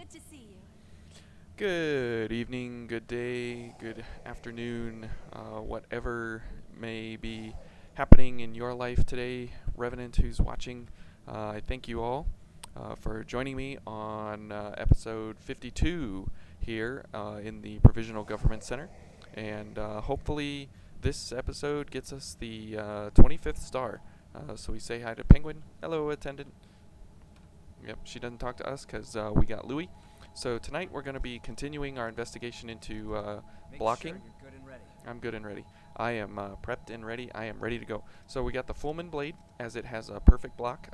Good to see you. Good evening, good day, good afternoon, whatever may be happening in your life today, Revenant who's watching. I thank you all for joining me on episode 52 here in the Provisional Government Center. And hopefully, this episode gets us the 25th star. So we say hi to Penguin. Hello, attendant. Yep, she doesn't talk to us because we got Louie. So tonight we're going to be continuing our investigation into blocking. You're good and ready. I'm good and ready. I am prepped and ready. I am ready to go. So we got the Fullman blade, as it has a perfect block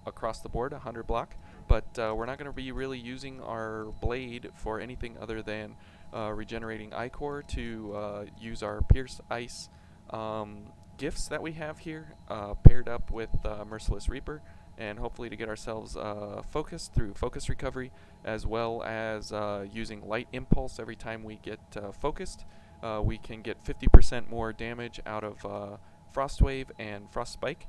across the board, 100 block. But we're not going to be really using our blade for anything other than regenerating Ichor to use our Pierce Ice gifts that we have here, paired up with Merciless Reaper, and hopefully to get ourselves focused through focus recovery, as well as using light impulse every time we get focused. We can get 50% more damage out of Frost Wave and Frost Spike,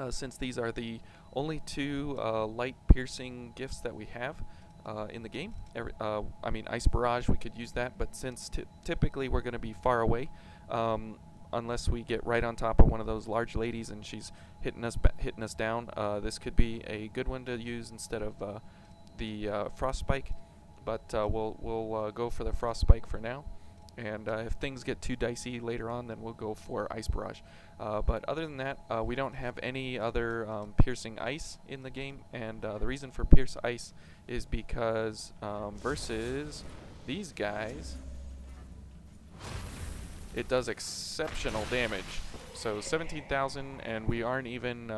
since these are the only two light piercing gifts that we have in the game. I mean, Ice Barrage, we could use that, but since typically we're going to be far away, unless we get right on top of one of those large ladies and she's hitting us down, this could be a good one to use instead of the Frost Spike. But we'll go for the Frost Spike for now. And if things get too dicey later on, then we'll go for Ice Barrage. But other than that, we don't have any other piercing ice in the game. And the reason for Pierce Ice is because versus these guys, it does exceptional damage. So 17,000, and we aren't even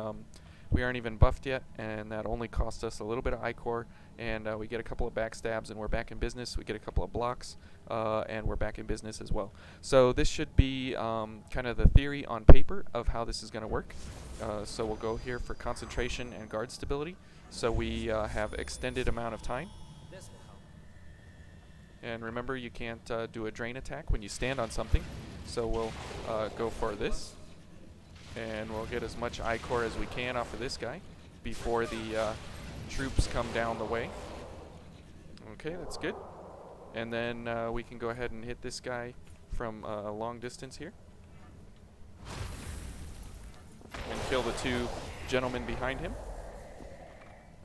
buffed yet, and that only cost us a little bit of Ichor, and we get a couple of backstabs, and we're back in business. We get a couple of blocks, and we're back in business as well. So this should be kind of the theory on paper of how this is going to work. So we'll go here for concentration and guard stability, so we have extended amount of time. This will help. And remember, you can't do a drain attack when you stand on something. So we'll go for this. And we'll get as much Ichor as we can off of this guy before the troops come down the way. Okay, that's good. And then we can go ahead and hit this guy from a long distance here. And kill the two gentlemen behind him.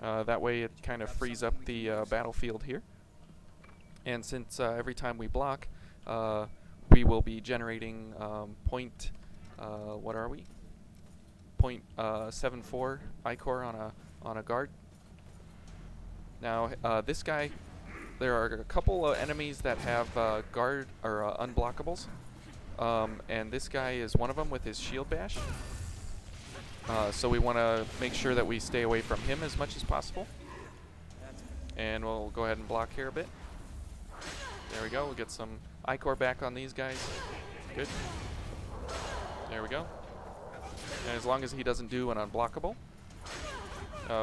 That way it kind of frees up the battlefield here. And since every time we block, we will be generating what are we? 0.74 Ichor on a guard. Now this guy, there are a couple of enemies that have guard or unblockables, and this guy is one of them with his shield bash. So we want to make sure that we stay away from him as much as possible. And we'll go ahead and block here a bit. There we go. We'll get some Ichor back on these guys. Good. There we go. And as long as he doesn't do an unblockable,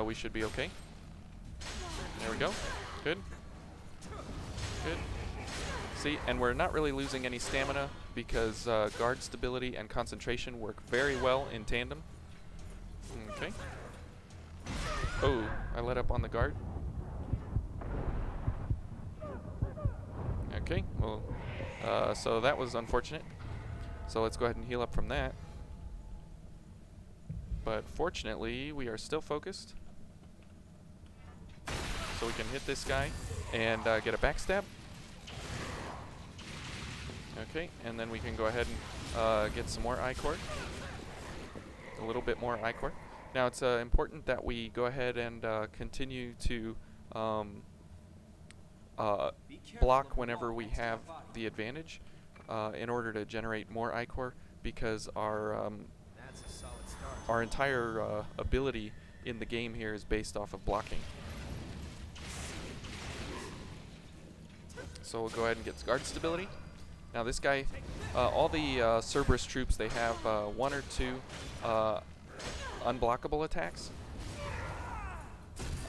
we should be okay. There we go. Good. Good. See, and we're not really losing any stamina because guard stability and concentration work very well in tandem. Okay. Oh, I let up on the guard. Okay, well, so that was unfortunate. So let's go ahead and heal up from that. But fortunately, we are still focused. So we can hit this guy and get a backstab. Okay, and then we can go ahead and get some more Ichor. A little bit more Ichor. Now it's important that we go ahead and continue to block whenever we have the advantage in order to generate more Ichor, because our entire ability in the game here is based off of blocking. So we'll go ahead and get guard stability. Now this guy, all the Cerberus troops, they have one or two unblockable attacks.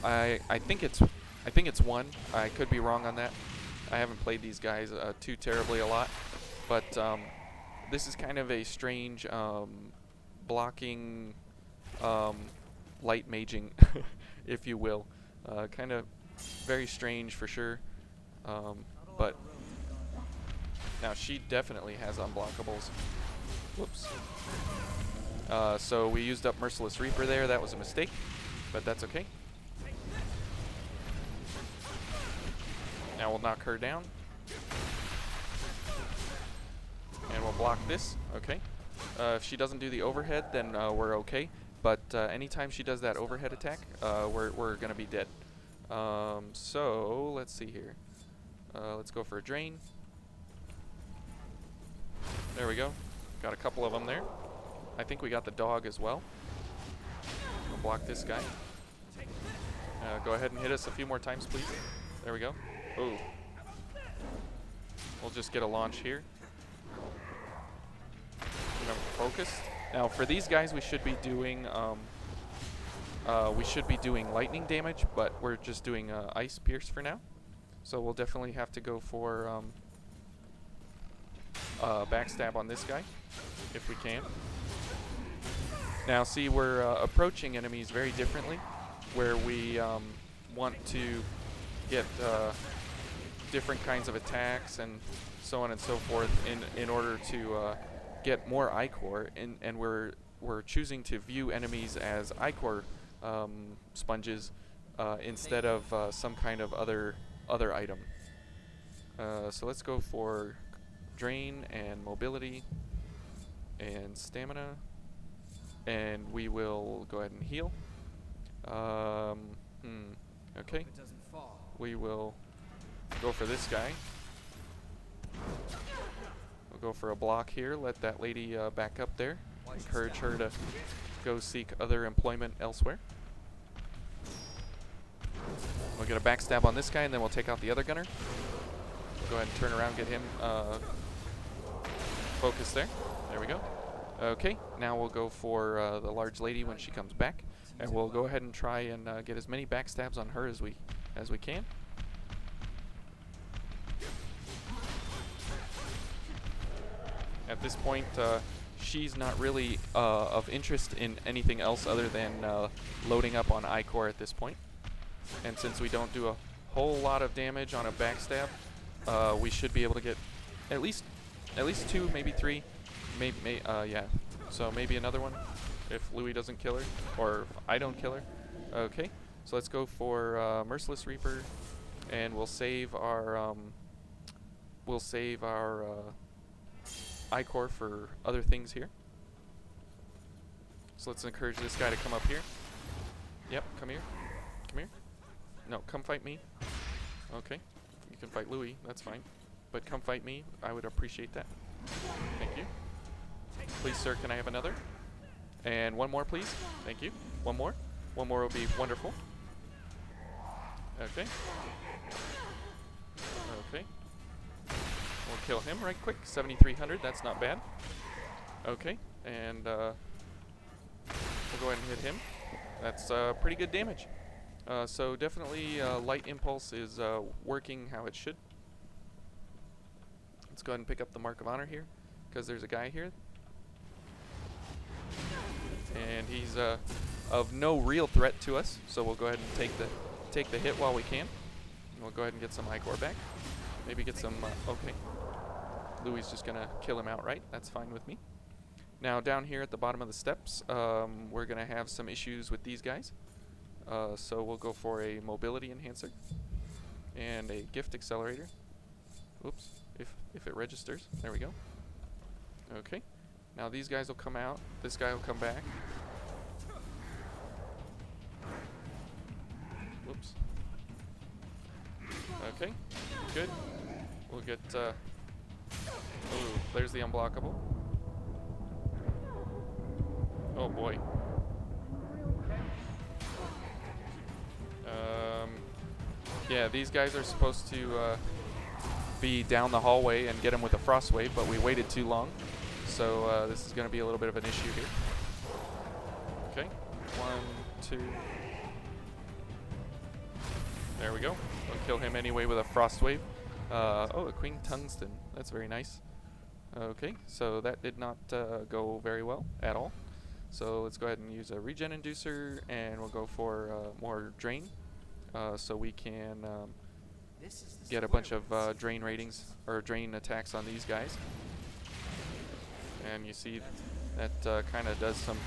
I think it's one. I could be wrong on that. I haven't played these guys too terribly a lot, but this is kind of a strange blocking, light maging, if you will. Kind of Very strange for sure. But now she definitely has unblockables. Whoops. So we used up Merciless Reaper there. That was a mistake, but that's okay. Now we'll knock her down. And we'll block this. Okay. If she doesn't do the overhead, then we're okay. But anytime she does that overhead attack, we're going to be dead. So let's see here. Let's go for a drain. There we go. Got a couple of them there. I think we got the dog as well. We'll block this guy. Go ahead and hit us a few more times, please. There we go. Ooh. We'll just get a launch here. Focused. Now for these guys, we should be doing lightning damage, but we're just doing ice pierce for now. So we'll definitely have to go for backstab on this guy if we can. Now see, we're approaching enemies very differently, where we want to get different kinds of attacks and so on and so forth in order to get more ichor, and we're choosing to view enemies as ichor sponges instead of some kind of other item. So let's go for drain and mobility and stamina, and we will go ahead and heal. Okay. We will go for this guy. We'll go for a block here. Let that lady back up there. Encourage her to go seek other employment elsewhere. We'll get a backstab on this guy, and then we'll take out the other gunner. We'll go ahead and turn around, get him focused there. There we go. Okay, now we'll go for the large lady when she comes back, and we'll go ahead and try and get as many backstabs on her as we can. At this point, she's not really of interest in anything else other than loading up on ichor at this point. And since we don't do a whole lot of damage on a backstab, we should be able to get at least 2, maybe 3, yeah. So maybe another one if Louis doesn't kill her, or if I don't kill her. Okay, so let's go for Merciless Reaper, and we'll save our ichor for other things here. So let's encourage this guy to come up here. Yep, come here. Come here. No, come fight me. Okay, you can fight Louis, that's fine. But come fight me, I would appreciate that. Thank you. Please, sir, can I have another? And one more, please. Thank you. One more. One more would be wonderful. Okay. Okay. We'll kill him right quick. 7,300, that's not bad. Okay, and we'll go ahead and hit him. That's pretty good damage. So definitely light impulse is working how it should. Let's go ahead and pick up the Mark of Honor here, because there's a guy here. And he's of no real threat to us, so we'll go ahead and take the hit while we can. And we'll go ahead and get some ichor back. Maybe get some, okay. Louis is just gonna kill him outright, that's fine with me. Now down here at the bottom of the steps, we're gonna have some issues with these guys. So we'll go for a mobility enhancer and a gift accelerator. Oops, if it registers, there we go. Okay, now these guys will come out, this guy will come back. Whoops. Okay, good. We'll get, ooh, there's the unblockable. Oh boy. Yeah, these guys are supposed to be down the hallway and get him with a frost wave, but we waited too long. So this is going to be a little bit of an issue here. Okay, 1, 2. There we go. We'll kill him anyway with a frost wave. Oh, a Queen Tungsten. That's very nice. Okay, so that did not go very well at all. So let's go ahead and use a regen inducer, and we'll go for more drain. so we can get a bunch of drain ratings or drain attacks on these guys. And you see that kind of does some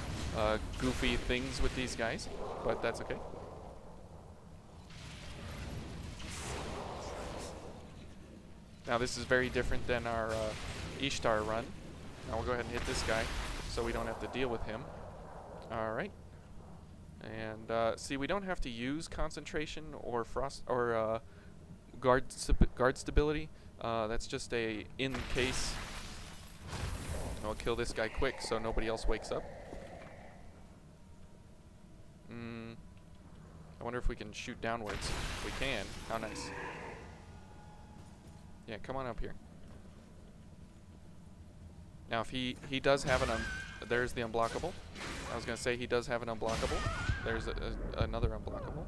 goofy things with these guys, but that's okay. Now this is very different than our Ishtar run. Now we'll go ahead and hit this guy so we don't have to deal with him. Alright. And see, we don't have to use concentration or frost or guard stability. That's just a in case. I'll kill this guy quick so nobody else wakes up. I wonder if we can shoot downwards. We can. How nice. Yeah, come on up here. Now if he does have an there's the unblockable. I was going to say he does have an unblockable. There's another unblockable.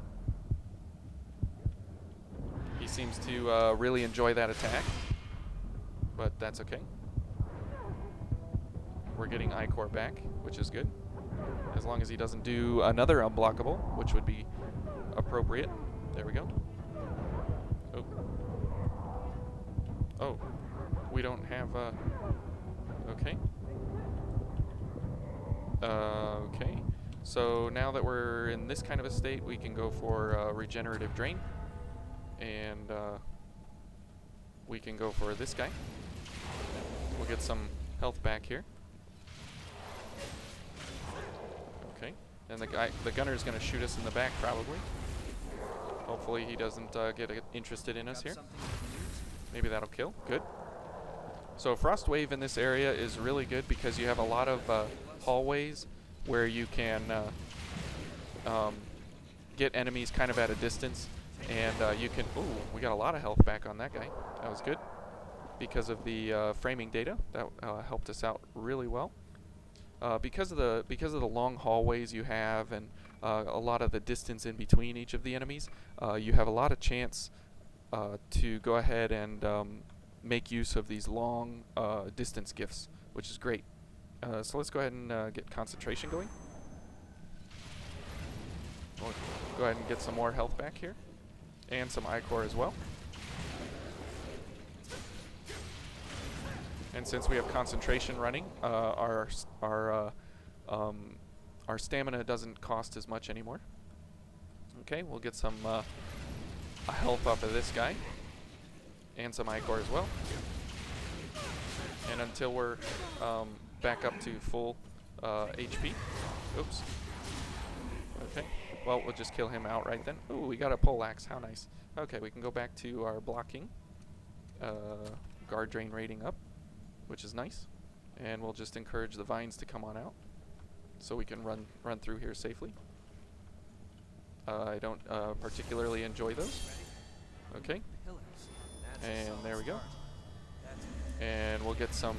He seems to really enjoy that attack, but that's okay. We're getting I-Core back, which is good. As long as he doesn't do another unblockable, which would be appropriate. There we go. Oh. Oh. We don't have okay. Okay. So now that we're in this kind of a state, we can go for regenerative drain. And we can go for this guy. We'll get some health back here. Okay. And the gunner is going to shoot us in the back probably. Hopefully he doesn't get interested in us here. Maybe that'll kill. Good. So Frost Wave in this area is really good because you have a lot of hallways where you can get enemies kind of at a distance, and you can. Ooh, we got a lot of health back on that guy. That was good because of the framing data. That helped us out really well. Because of the long hallways you have and a lot of the distance in between each of the enemies, you have a lot of chance to go ahead and make use of these long distance gifts, which is great. So let's go ahead and get concentration going. We'll go ahead and get some more health back here, and some I-Core as well. And since we have concentration running, our stamina doesn't cost as much anymore. Okay, we'll get some health off of this guy, and some I-Core as well. And until we're back up to full HP. Oops. Okay. Well, we'll just kill him outright then. Ooh, we got a poleaxe. How nice. Okay, we can go back to our blocking. Guard drain rating up, which is nice. And we'll just encourage the vines to come on out so we can run through here safely. I don't particularly enjoy those. Okay. And there we go. And we'll get some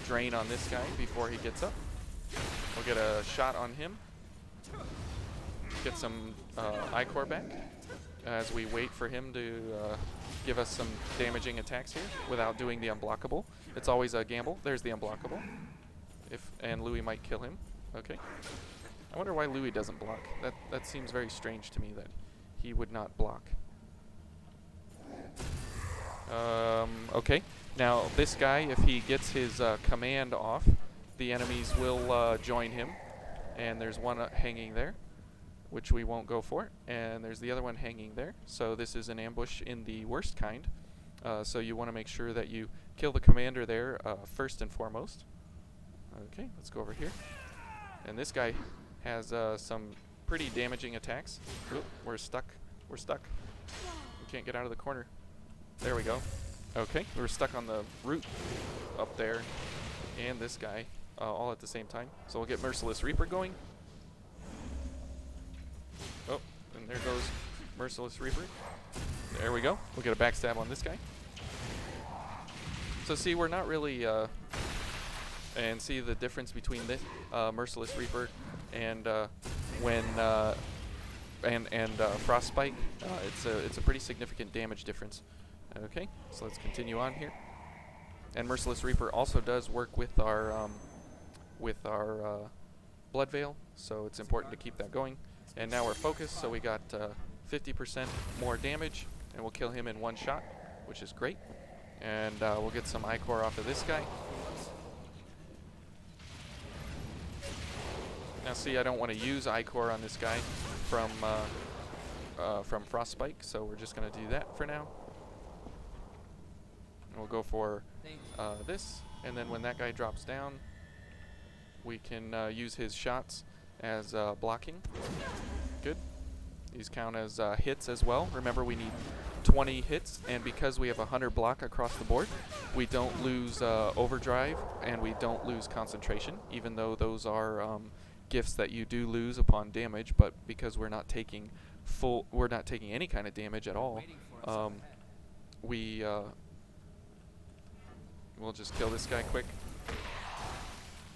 drain on this guy before he gets up. We'll get a shot on him. Get some I-Core back as we wait for him to give us some damaging attacks here without doing the unblockable. It's always a gamble. There's the unblockable. And Louis might kill him. Okay. I wonder why Louis doesn't block. That seems very strange to me that he would not block. Okay. Now this guy, if he gets his command off, the enemies will join him. And there's one hanging there, which we won't go for. And there's the other one hanging there. So this is an ambush in the worst kind. So you want to make sure that you kill the commander there first and foremost. Okay, let's go over here. And this guy has some pretty damaging attacks. Oop, we're stuck. We're stuck. We can't get out of the corner. There we go. Okay, we were stuck on the root up there and this guy all at the same time. So we'll get Merciless Reaper going. Oh, and there goes Merciless Reaper. There we go. We'll get a backstab on this guy. So see, we're not really... and see the difference between this Merciless Reaper and Frostspike. It's a pretty significant damage difference. Okay, so let's continue on here. And Merciless Reaper also does work with our Blood Veil, so it's important to keep that going. And now we're focused, so we got 50% more damage, and we'll kill him in one shot, which is great. And we'll get some Ichor off of this guy. Now see, I don't want to use Ichor on this guy from Frostspike, so we're just going to do that for now. And we'll go for this, and then when that guy drops down, we can use his shots as blocking. Good. These count as hits as well. Remember, we need 20 hits, and because we have 100 block across the board, we don't lose overdrive and we don't lose concentration, even though those are gifts that you do lose upon damage. But because we're not taking any kind of damage at all, we'll just kill this guy quick,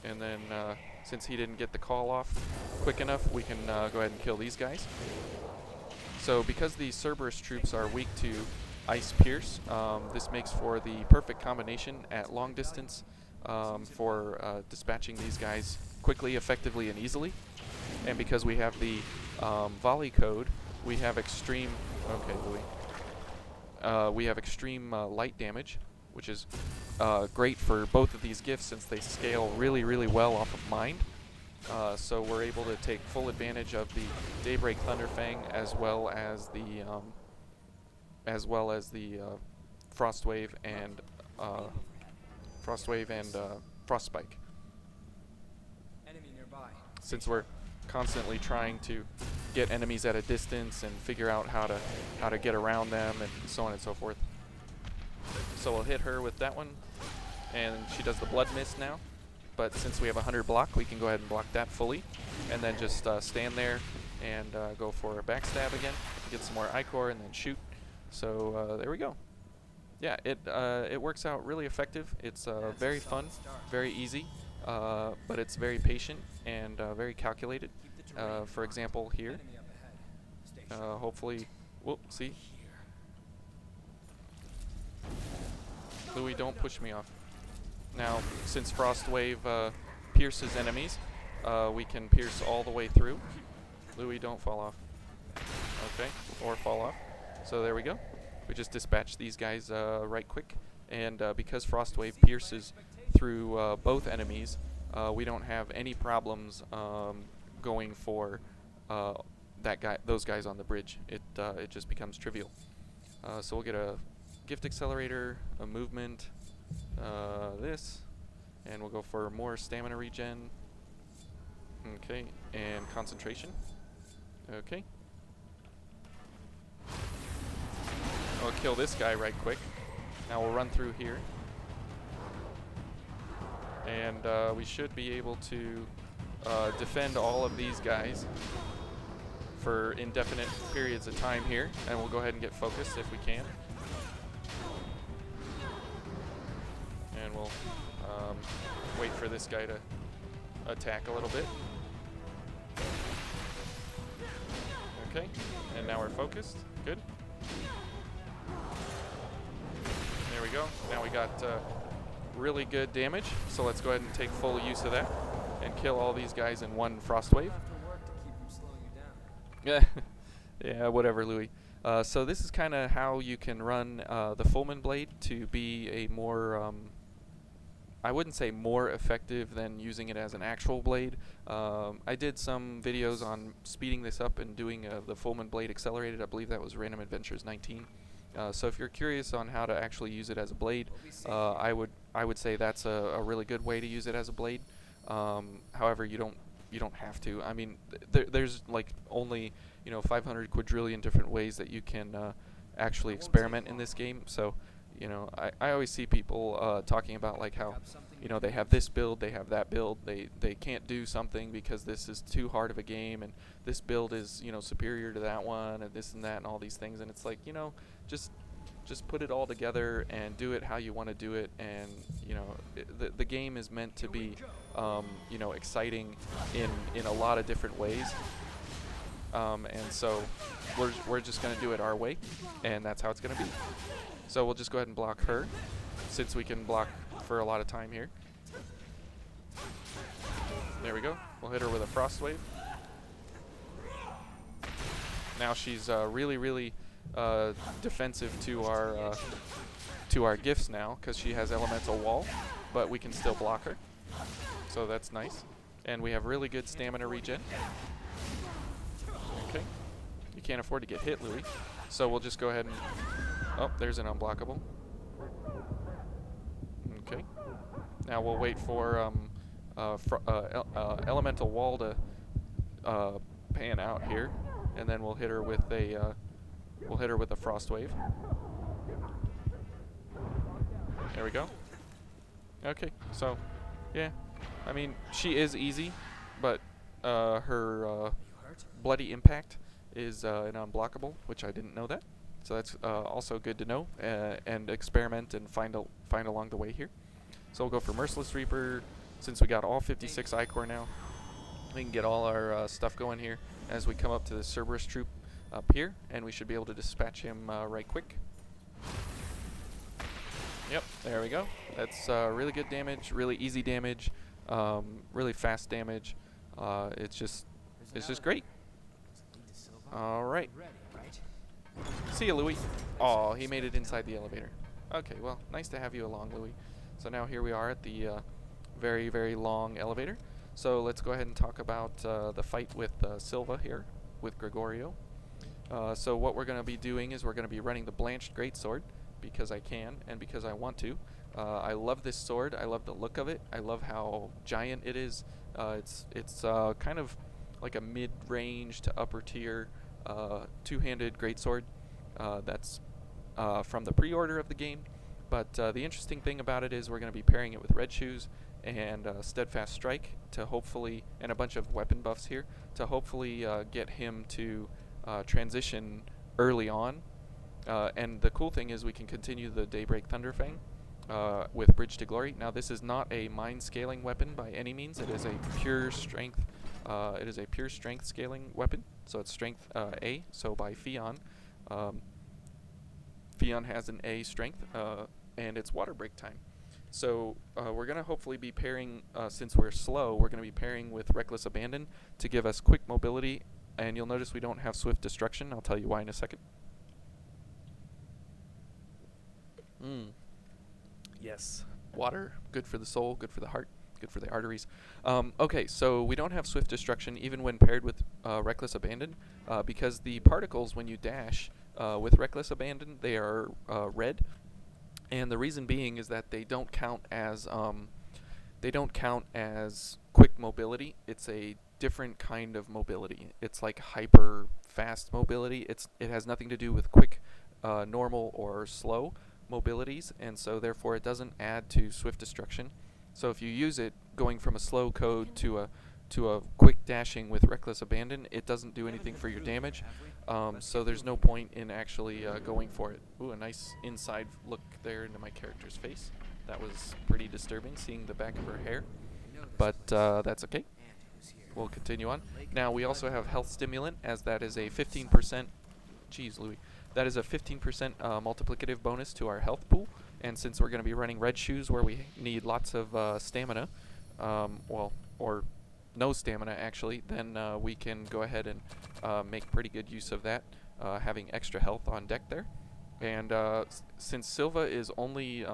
and then since he didn't get the call off quick enough, we can go ahead and kill these guys. So because the Cerberus troops are weak to Ice Pierce, this makes for the perfect combination at long distance for dispatching these guys quickly, effectively, and easily. And because we have the volley code, we have extreme... Okay, Louis. We have extreme light damage, which is great for both of these gifts since they scale really, really well off of Mind. So we're able to take full advantage of the Daybreak Thunderfang as well as the Frostwave and Frostspike. Enemy nearby. Since we're constantly trying to get enemies at a distance and figure out how to get around them and so on and so forth. So we'll hit her with that one, and she does the Blood Mist now. But since we have 100 block, we can go ahead and block that fully, and then just stand there and go for a backstab again, get some more Ichor, and then shoot. So there we go. Yeah, it works out really effective. It's very fun, very easy, but it's very patient and very calculated. For example, here, hopefully, whoop, see? Louis, don't push me off. Now, since Frostwave pierces enemies, we can pierce all the way through. Louis, don't fall off. Okay, or fall off. So there we go. We just dispatch these guys right quick, and because Frostwave pierces through both enemies, we don't have any problems going for those guys on the bridge. It just becomes trivial. So we'll get a Gift Accelerator, a movement, this, and we'll go for more stamina regen. Okay, and concentration. Okay. I'll kill this guy right quick. Now we'll run through here, and we should be able to defend all of these guys for indefinite periods of time here, and we'll go ahead and get focused if we can. And we'll wait for this guy to attack a little bit. Okay, and now we're focused. Good. There we go. Now we got really good damage, so let's go ahead and take full use of that and kill all these guys in one Frostwave. Yeah, yeah, whatever, Louis. So this is kind of how you can run the Fulmin Blade to be a more, I wouldn't say more effective than using it as an actual blade. I did some videos on speeding this up and doing the Fulmin Blade accelerated. I believe that was Random Adventures 19. So if you're curious on how to actually use it as a blade, I would say that's a really good way to use it as a blade. However, you don't have to. I mean, there's like only 500 quadrillion different ways that you can actually experiment in this game. So I always see people talking about like how they have this build, they have that build, they can't do something because this is too hard of a game, and this build is superior to that one, and this and that and all these things. And it's like, just put it all together and do it how you want to do it. And the game is meant to be exciting in a lot of different ways. And so we're just going to do it our way, and that's how it's going to be. So we'll just go ahead and block her, since we can block for a lot of time here. There we go. We'll hit her with a Frostwave. Now she's really defensive to our gifts now because she has elemental wall, but we can still block her. So that's nice. And we have really good stamina regen. Okay. You can't afford to get hit, Louis. So we'll just go ahead and... Oh, there's an unblockable. Okay. Now we'll wait for elemental wall to pan out here, and then we'll hit her with a frost wave. There we go. Okay, so yeah, I mean she is easy, but her bloody impact is an unblockable, which I didn't know that. So that's also good to know and experiment and find along the way here. So we'll go for Merciless Reaper. Since we got all 56 Ichor now, we can get all our stuff going here as we come up to the Cerberus Troop up here, and we should be able to dispatch him right quick. Yep, there we go. That's really good damage, really easy damage, really fast damage. It's just great. All right. See you, Louis. Oh, he made it inside the elevator. Okay, well, nice to have you along, Louis. So now here we are at the very long elevator. So let's go ahead and talk about the fight with Silva here, with Gregorio. So what we're going to be doing is we're going to be running the Blanched Greatsword, because I can and because I want to. I love this sword. I love the look of it. I love how giant it is. It's kind of like a mid-range to upper tier two-handed greatsword. That's from the pre-order of the game. But the interesting thing about it is we're going to be pairing it with Red Shoes and Steadfast Strike to hopefully, and a bunch of weapon buffs here, to hopefully get him to transition early on. And the cool thing is we can continue the Daybreak Thunderfang with Bridge to Glory. Now this is not a mind scaling weapon by any means. It is a pure strength. It is a pure strength scaling weapon. So it's strength A. So by Fion, Fion has an A strength, and it's water break time. So we're going to hopefully be pairing, since we're slow, we're going to be pairing with Reckless Abandon to give us quick mobility. And you'll notice we don't have Swift Destruction. I'll tell you why in a second. Yes. Water, good for the soul, good for the heart, good for the arteries. Okay, so we don't have Swift Destruction even when paired with Reckless Abandon, because the particles, when you dash with Reckless Abandon, they are red. And the reason being is that they don't count as quick mobility. It's a different kind of mobility. It's like hyper fast mobility. It has nothing to do with quick, normal, or slow mobilities, and so therefore it doesn't add to Swift Destruction. So if you use it going from a slow code to a quick dashing with Reckless Abandon, it doesn't do anything for your damage. So there's no point in actually going for it. Ooh, a nice inside look there into my character's face. That was pretty disturbing, seeing the back of her hair. But that's okay. We'll continue on. Now we also have Health Stimulant, as that is a 15%. Geez, Louis. That is a 15% multiplicative bonus to our health pool. And since we're going to be running Red Shoes, where we need lots of stamina, or no stamina actually, then we can go ahead and make pretty good use of that, having extra health on deck there. And since Silva is only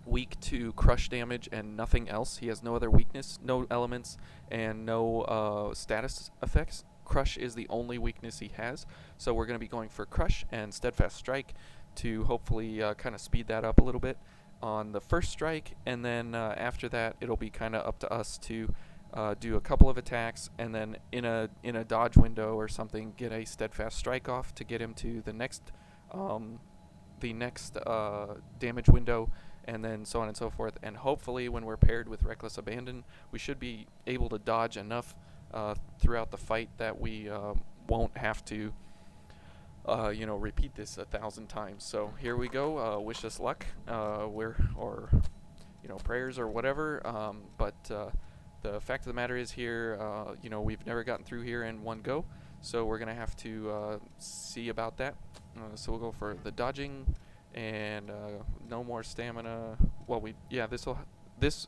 weak to crush damage and nothing else, he has no other weakness, no elements, and no status effects. Crush is the only weakness he has, so we're going to be going for Crush and Steadfast Strike to hopefully kind of speed that up a little bit on the first strike, and then after that it'll be kind of up to us to do a couple of attacks, and then in a dodge window or something get a Steadfast Strike off to get him to the next damage window, and then so on and so forth. And hopefully when we're paired with Reckless Abandon, we should be able to dodge enough throughout the fight that we won't have to repeat this 1,000 times. So here we go. Wish us luck, prayers or whatever. But the fact of the matter is here, we've never gotten through here in one go, so we're gonna have to see about that. So we'll go for the dodging, and no more stamina. Well, this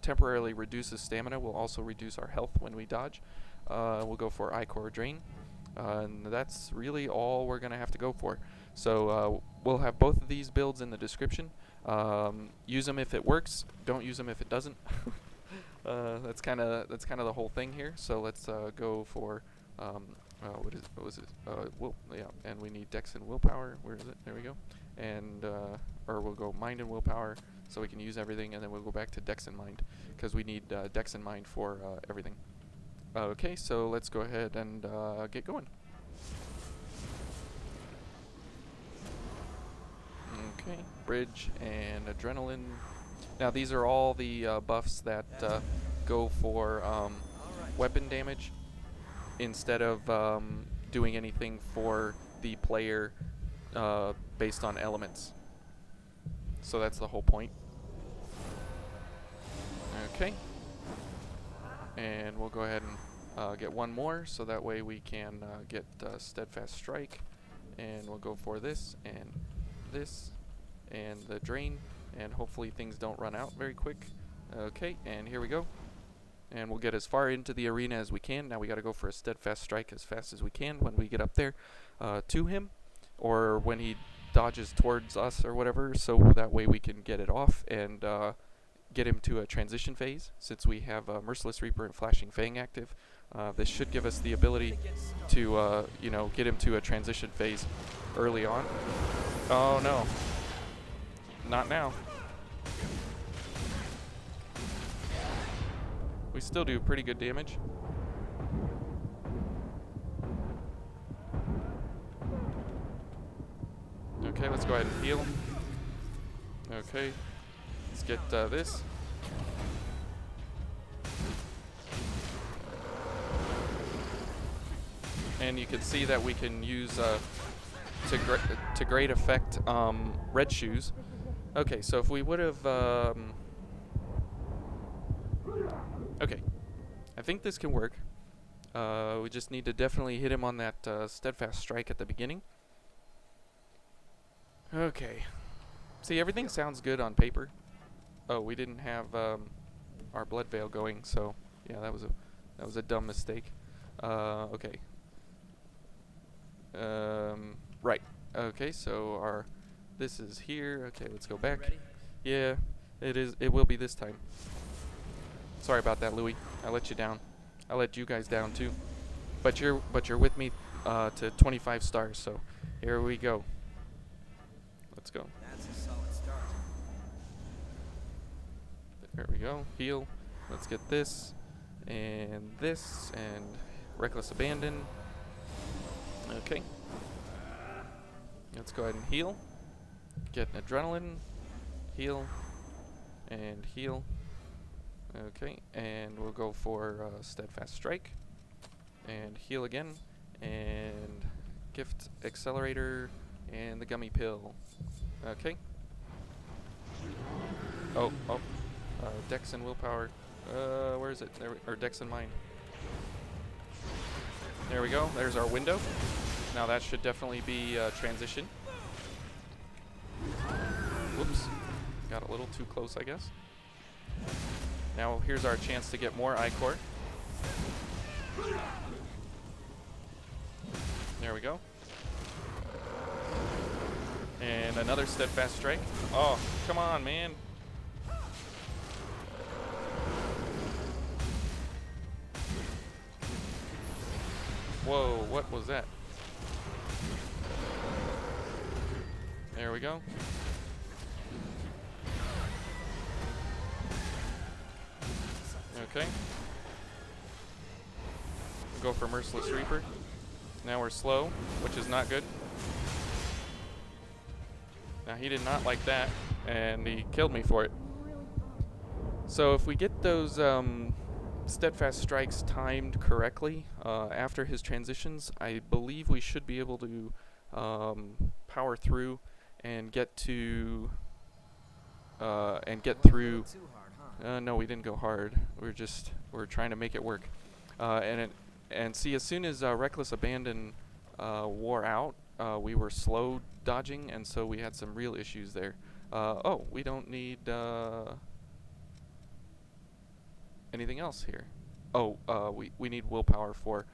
temporarily reduces stamina. Will also reduce our health when we dodge. We'll go for Ichor Drain. And that's really all we're going to have to go for. So we'll have both of these builds in the description. Use them if it works. Don't use them if it doesn't. That's kind of the whole thing here. So let's go for what was it? Yeah, and we need Dex and Willpower. Where is it? There we go. And or we'll go Mind and Willpower, so we can use everything, and then we'll go back to Dex and Mind, because we need Dex and Mind for everything. Okay, so let's go ahead and get going. Okay, Bridge and Adrenaline. Now these are all the buffs that go for weapon damage, instead of doing anything for the player based on elements. So that's the whole point. Okay. And we'll go ahead and get one more, so that way we can get Steadfast Strike. And we'll go for this and the Drain, and hopefully things don't run out very quick. Okay, and here we go. And we'll get as far into the arena as we can. Now we got to go for a Steadfast Strike as fast as we can when we get up there to him, or when he dodges towards us or whatever, so that way we can get it off and get him to a transition phase. Since we have Merciless Reaper and Flashing Fang active, this should give us the ability to get him to a transition phase early on. Oh no, not now. We still do pretty good damage. Okay, let's go ahead and heal. Okay, let's get this. And you can see that we can use to great effect red shoes. Okay, so if we would have okay, I think this can work. We just need to definitely hit him on that Steadfast Strike at the beginning. Okay. See, everything sounds good on paper. Oh, we didn't have our Blood Veil going, so yeah, that was a dumb mistake. Okay. Right. Okay, so this is here. Okay, let's go back. Ready? Yeah, it will be this time. Sorry about that, Louis. I let you down. I let you guys down too. But you're with me to 25 stars, so here we go. Let's go. That's a solid start. There we go. Heal. Let's get this and Reckless Abandon. Okay. Let's go ahead and heal. Get an Adrenaline. Heal. And heal. Okay. And we'll go for Steadfast Strike. And heal again. And Gift Accelerator. And the Gummy Pill. Okay. Oh. Dex and Willpower. Where is it? Or Dex and Mind. There we go. There's our window. Now that should definitely be transition. Whoops. Got a little too close, I guess. Now here's our chance to get more Ichor. There we go. And another Steadfast Strike. Oh, come on, man. Whoa, what was that? There we go. Okay. We'll go for Merciless Reaper. Now we're slow, which is not good. Now he did not like that, and he killed me for it. So if we get those Steadfast Strikes timed correctly after his transitions, I believe we should be able to power through and get to through. Too hard, huh? No, we didn't go hard. We're trying to make it work. And see, as soon as Reckless Abandon wore out, we were slow dodging, and so we had some real issues there. Oh, we don't need anything else here. Oh, we need willpower for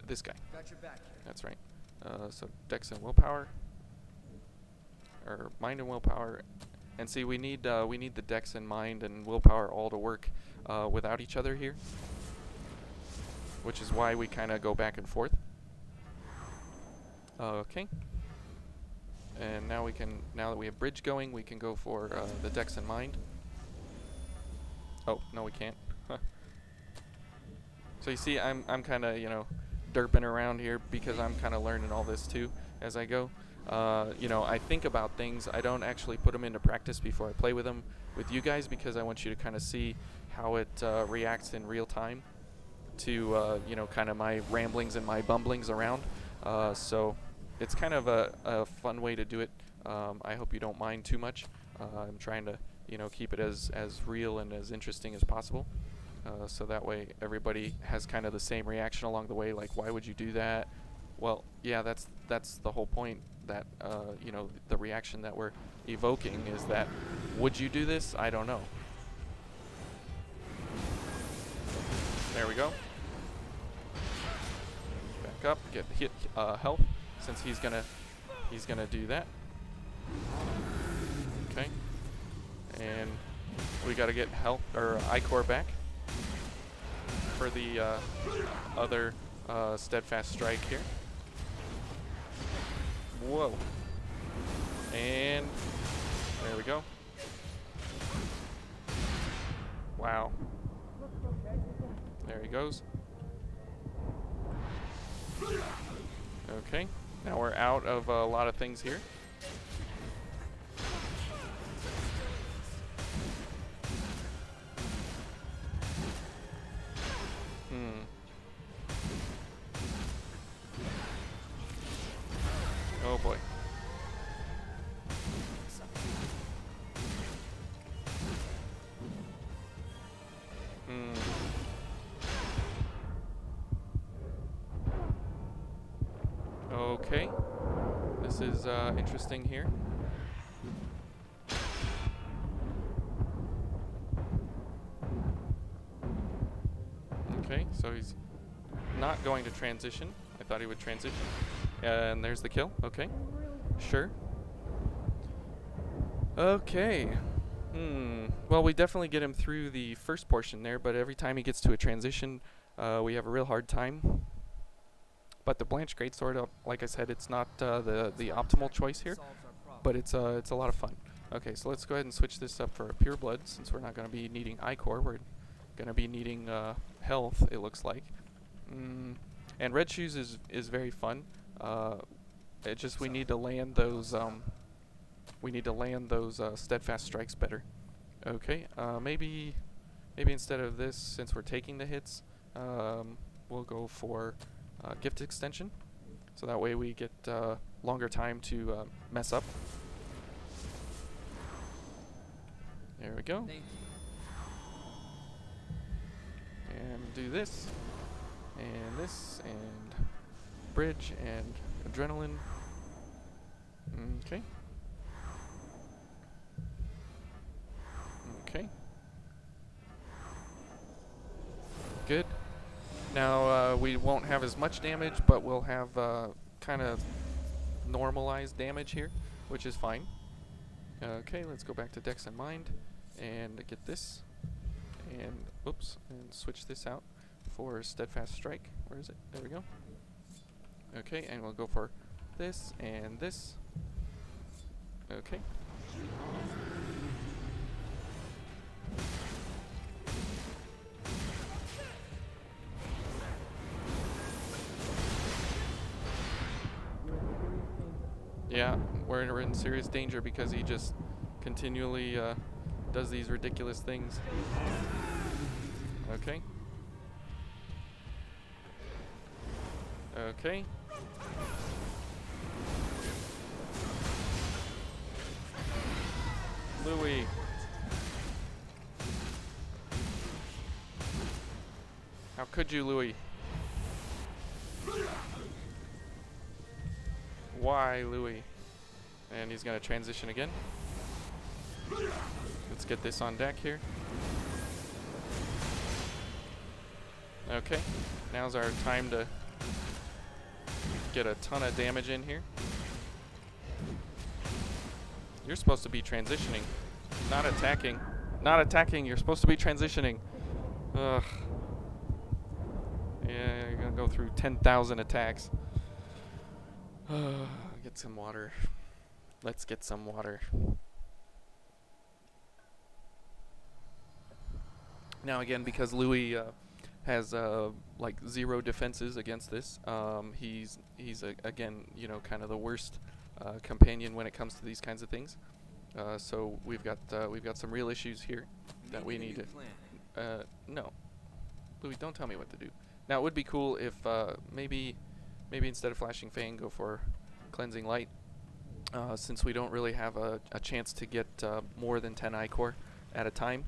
this guy. Got your back here. That's right. So Dex and willpower, or mind and willpower, and see we need the Dex and mind and willpower all to work without each other here, which is why we kind of go back and forth. Okay. And now now that we have bridge going, we can go for the Dex and mind. Oh no, we can't. So you see, I'm kind of derping around here because I'm kind of learning all this too as I go. I think about things. I don't actually put them into practice before I play with them with you guys because I want you to kind of see how it reacts in real time to kind of my ramblings and my bumblings around. So it's kind of a fun way to do it. I hope you don't mind too much. I'm trying to keep it as real and as interesting as possible. So that way everybody has kind of the same reaction along the way, like, why would you do that? Well, yeah, that's the whole point, that the reaction that we're evoking is that, would you do this? I don't know. There we go. Back up, get hit health, since he's gonna do that. Okay. And we gotta get health or I-core back for the other steadfast strike here. Whoa. And there we go. Wow. There he goes. Okay. Now we're out of a lot of things here. Oh boy. Okay. This is interesting here. Okay, so he's not going to transition. I thought he would transition. And there's the kill. Okay. Sure. Okay. Well, we definitely get him through the first portion there, but every time he gets to a transition, we have a real hard time. But the Blanche Greatsword, like I said, it's not the optimal choice here, but it's a lot of fun. Okay, so let's go ahead and switch this up for a Pure Blood, since we're not going to be needing I-Core. We're going to be needing health, it looks like. And Red Shoes is very fun. It just we need to land those steadfast strikes better. Okay, maybe instead of this, since we're taking the hits, we'll go for gift extension, so that way we get longer time to mess up. There we go. Thank you. And do this, and bridge, and adrenaline. Okay. Okay. Good. Now we won't have as much damage, but we'll have kind of normalized damage here, which is fine. Okay, let's go back to Dex and Mind and get this, and oops, and switch this out for Steadfast Strike. Where is it? There we go. Okay, and we'll go for this and this. Okay. Yeah, we're in serious danger because he just continually does these ridiculous things. Okay. Okay. Louis. How could you, Louis? Why, Louis? And he's gonna transition again. Let's get this on deck here. Okay, now's our time to get a ton of damage in here. You're supposed to be transitioning, not attacking. Not attacking, you're supposed to be transitioning. Ugh. Yeah, you're gonna go through 10,000 attacks. Get some water. Let's get some water. Now again, because Louis has like 0 defenses against this, he's again, you know, kind of the worst companion when it comes to these kinds of things. So we've got some real issues here that we need to. No, Louis, don't tell me what to do. Now it would be cool if maybe instead of Flashing Fang, go for Cleansing Light, since we don't really have a chance to get more than 10 Ichor at a time.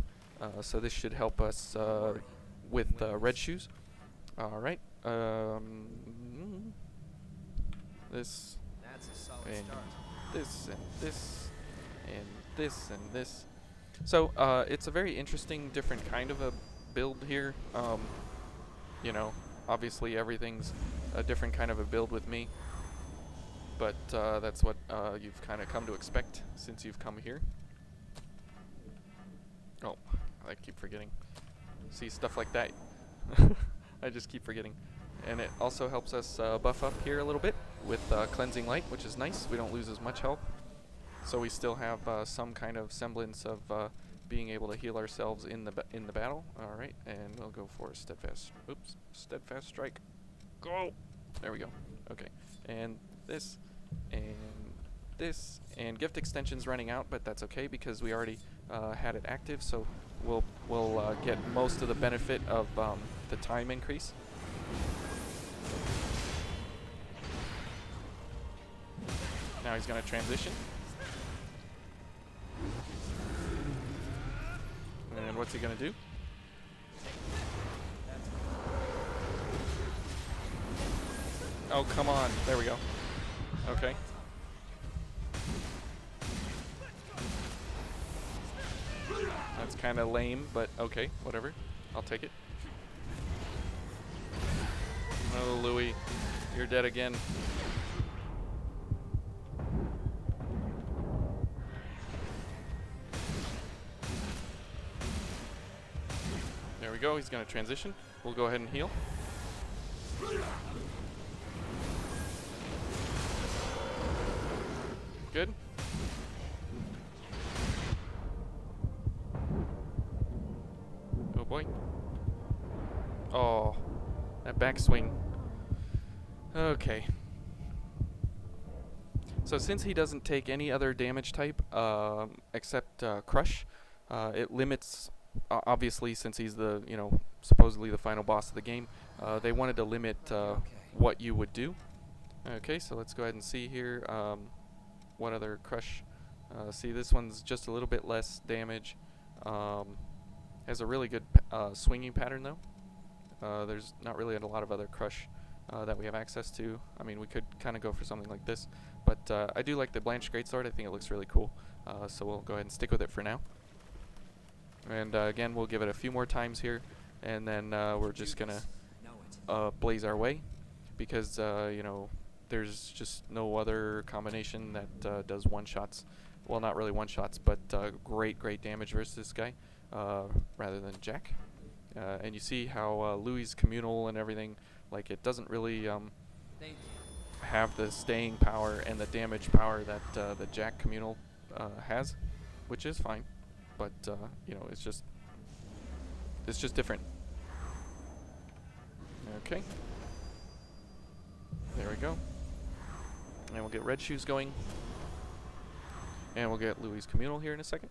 So this should help us with red shoes. All right. This That's a solid and start. this and this and this and this. So it's a very interesting, different kind of a build here. You know, obviously everything's a different kind of a build with me, but that's what you've kind of come to expect since you've come here. Oh, I keep forgetting. See, stuff like that. I just keep forgetting. And it also helps us buff up here a little bit with Cleansing Light, which is nice. We don't lose as much health. So we still have some kind of semblance of being able to heal ourselves in the battle. All right, and we'll go for a steadfast. Oops, steadfast strike. Go. There we go. Okay, and this, and gift extension's running out, but that's okay because we already had it active. So we'll get most of the benefit of the time increase. Now he's going to transition. And what's he going to do? Oh, come on. There we go. Okay. That's kind of lame, but okay, whatever. I'll take it. Oh, Louis, you're dead again. There we go. He's going to transition. We'll go ahead and heal. Good. Oh boy. Oh, that backswing. Okay. So since he doesn't take any other damage type except Crush, it limits. Obviously, since he's the, you know, supposedly the final boss of the game, they wanted to limit what you would do. Okay, so let's go ahead and see here what other Crush. See, this one's just a little bit less damage. Has a really good swinging pattern though. There's not really a lot of other Crush that we have access to. I mean, we could kind of go for something like this, but I do like the Blanche Greatsword. I think it looks really cool, so we'll go ahead and stick with it for now. And again, we'll give it a few more times here, and then we're just gonna blaze our way, because you know, there's just no other combination that does one-shots. Well, not really one-shots, but great damage versus this guy, rather than Jack. And you see how Louis' communal and everything, like, it doesn't really have the staying power and the damage power that the Jack communal has, which is fine. But you know, it's just different. Okay. There we go. And we'll get red shoes going. And we'll get Louis' communal here in a second.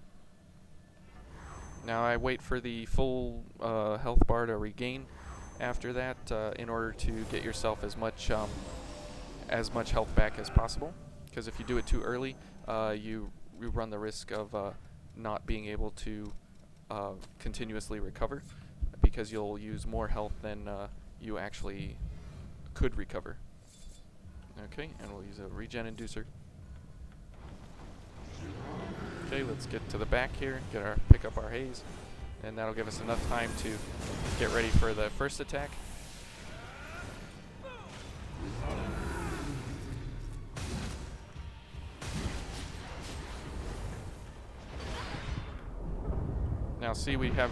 Now I wait for the full health bar to regain after that in order to get yourself as much health back as possible. Because if you do it too early, you run the risk of not being able to continuously recover, because you'll use more health than you actually could recover. Okay, and we'll use a regen inducer. Okay, let's get to the back here, pick up our haze. and that'll give us enough time to get ready for the first attack. Now see, we have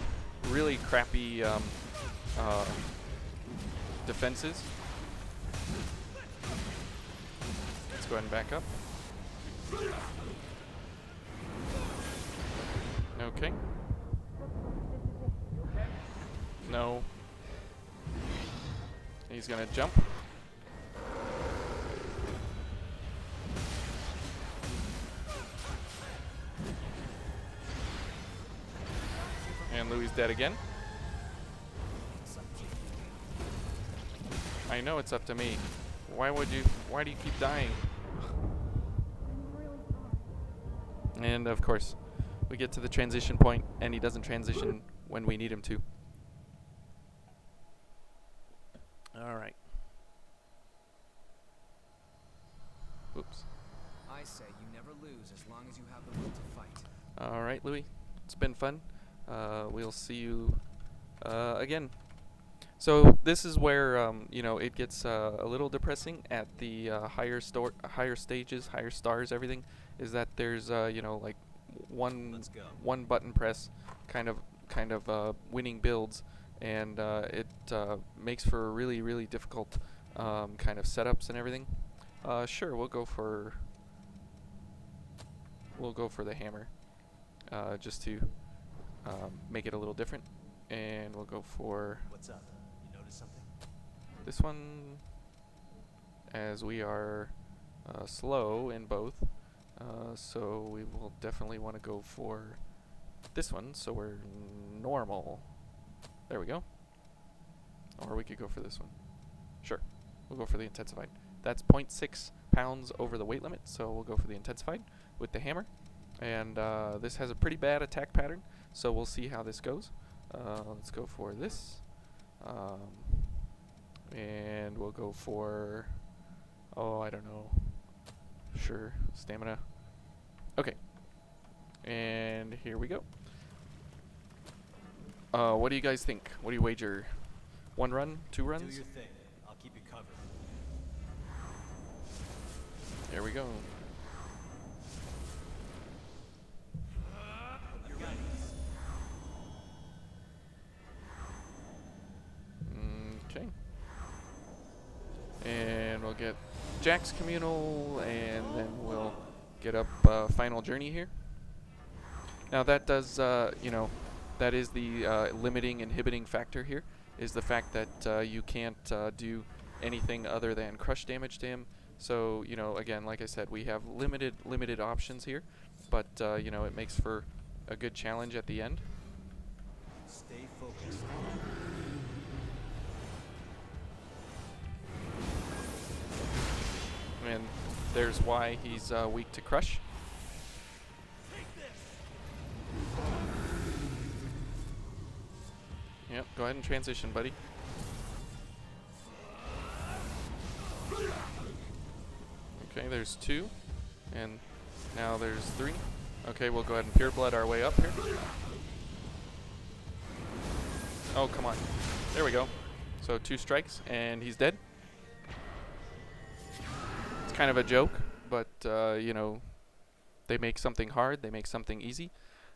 really crappy defenses. Let's go ahead and back up. Okay. No. He's gonna jump. And Louis dead again. I know it's up to me. Why do you keep dying? And of course, we get to the transition point and he doesn't transition when we need him to. Alright. Oops. I say you never lose as long as you have the will to fight. Alright, Louis. It's been fun. We'll see you again. So this is where you know, it gets a little depressing at the higher stages, higher stars. Everything is that there's you know, like one button press, kind of winning builds, and it makes for really difficult kind of setups and everything. Sure, we'll go for the hammer, just to make it a little different, and we'll go for. What's up? You notice something? This one, as we are slow in both, so we will definitely want to go for this one, so we're normal. There we go. Or we could go for this one. Sure, we'll go for the intensified. That's 0.6 pounds over the weight limit, so we'll go for the intensified with the hammer. And this has a pretty bad attack pattern, so we'll see how this goes. Let's go for this. And we'll go for, oh, I don't know. Sure, stamina. Okay. And here we go. What do you guys think? What do you wager? 1 run? 2 runs? Do your thing. I'll keep you covered. There we go. Okay. And we'll get Jack's communal, and then we'll get up final journey here. Now that does, you know, that is the limiting, inhibiting factor here, is the fact that you can't do anything other than crush damage to him. So, you know, again, like I said, we have limited options here, but you know, it makes for a good challenge at the end. Stay focused. And there's why he's weak to crush. Yep, go ahead and transition, buddy. Okay, there's 2, and now there's 3. Okay, we'll go ahead and pure blood our way up here. Oh, come on. There we go. So 2 strikes, and he's dead. It's kind of a joke, but, you know, they make something hard, they make something easy.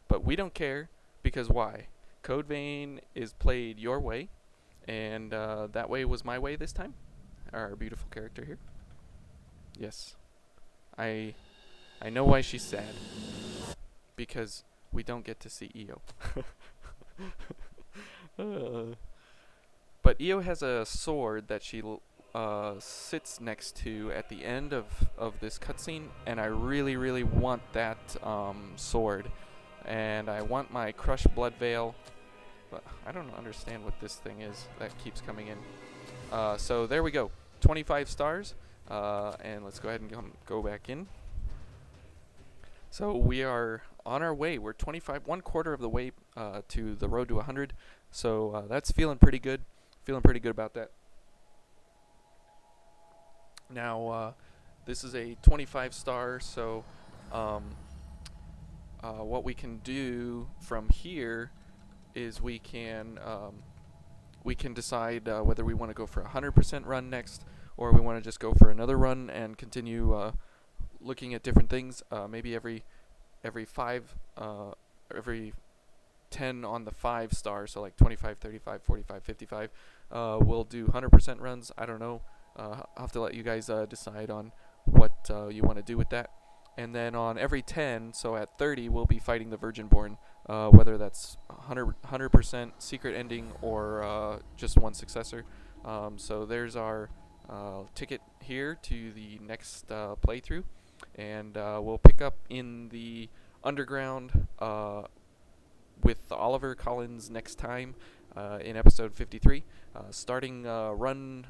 But we don't care, because why? Code Vein is played your way, and that way was my way this time. Our beautiful character here. Yes. I know why she's sad. Because we don't get to see Io. But Io has a sword that she sits next to at the end of this cutscene, and I really want that sword. And I want my crushed blood veil, but I don't understand what this thing is that keeps coming in. So there we go, 25 stars, and let's go ahead and go back in. So we are on our way. We're 1/4 of the way to the road to 100. So that's feeling pretty good. Feeling pretty good about that. Now this is a 25 star, so what we can do from here is we can decide whether we want to go for a 100% run next, or we want to just go for another run and continue looking at different things. Maybe every 10 on the 5 star, so like 25, 35, 45, 55, we'll do 100% runs. I don't know. I'll have to let you guys decide on what you want to do with that. And then on every 10, so at 30, we'll be fighting the Virgin-born, whether that's 100% secret ending or just one successor. So there's our ticket here to the next playthrough, and we'll pick up in the underground with Oliver Collins next time in episode 53, starting run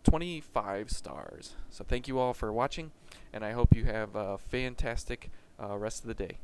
25 stars. So thank you all for watching, and I hope you have a fantastic rest of the day.